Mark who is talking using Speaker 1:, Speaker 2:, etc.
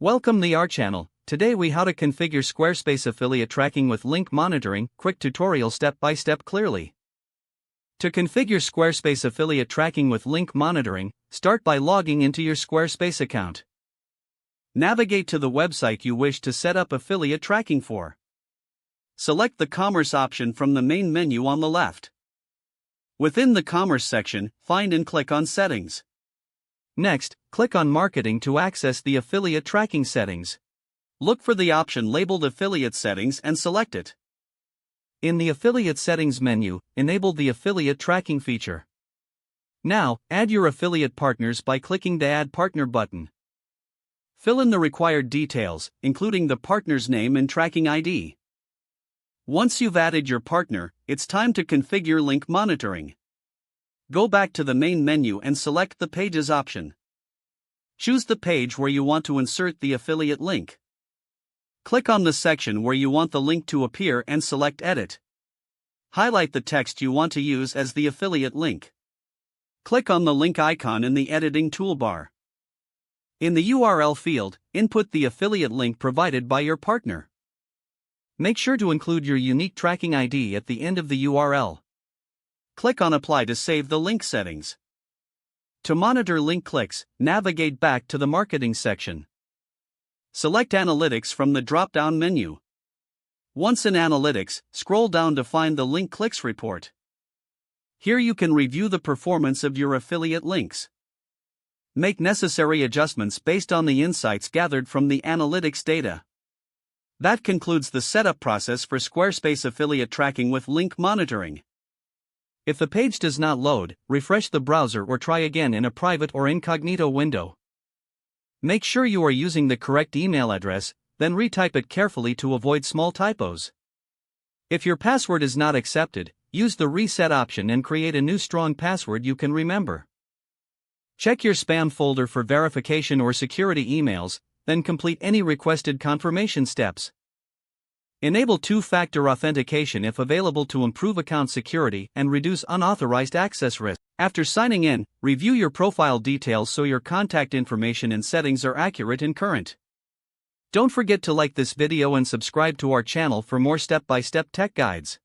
Speaker 1: Welcome to our channel. Today we how to configure Squarespace affiliate tracking with link monitoring, quick tutorial step by step clearly. To configure Squarespace affiliate tracking with link monitoring, start by logging into your Squarespace account. Navigate to the website you wish to set up affiliate tracking for. Select the Commerce option from the main menu on the left. Within the Commerce section, find and click on Settings. Next, click on Marketing to access the affiliate tracking settings. Look for the option labeled Affiliate Settings and select it. In the Affiliate Settings menu, enable the Affiliate Tracking feature. Now, add your affiliate partners by clicking the Add Partner button. Fill in the required details, including the partner's name and tracking ID. Once you've added your partner, it's time to configure link monitoring. Go back to the main menu and select the Pages option. Choose the page where you want to insert the affiliate link. Click on the section where you want the link to appear and select Edit. Highlight the text you want to use as the affiliate link. Click on the link icon in the editing toolbar. In the URL field, input the affiliate link provided by your partner. Make sure to include your unique tracking ID at the end of the URL. Click on Apply to save the link settings. To monitor link clicks, navigate back to the Marketing section. Select Analytics from the drop-down menu. Once in Analytics, scroll down to find the Link Clicks report. Here you can review the performance of your affiliate links. Make necessary adjustments based on the insights gathered from the analytics data. That concludes the setup process for Squarespace affiliate tracking with link monitoring. If the page does not load, refresh the browser or try again in a private or incognito window. Make sure you are using the correct email address, then retype it carefully to avoid small typos. If your password is not accepted, use the reset option and create a new strong password you can remember. Check your spam folder for verification or security emails, then complete any requested confirmation steps. Enable two-factor authentication if available to improve account security and reduce unauthorized access risk. After signing in, review your profile details so your contact information and settings are accurate and current. Don't forget to like this video and subscribe to our channel for more step-by-step tech guides.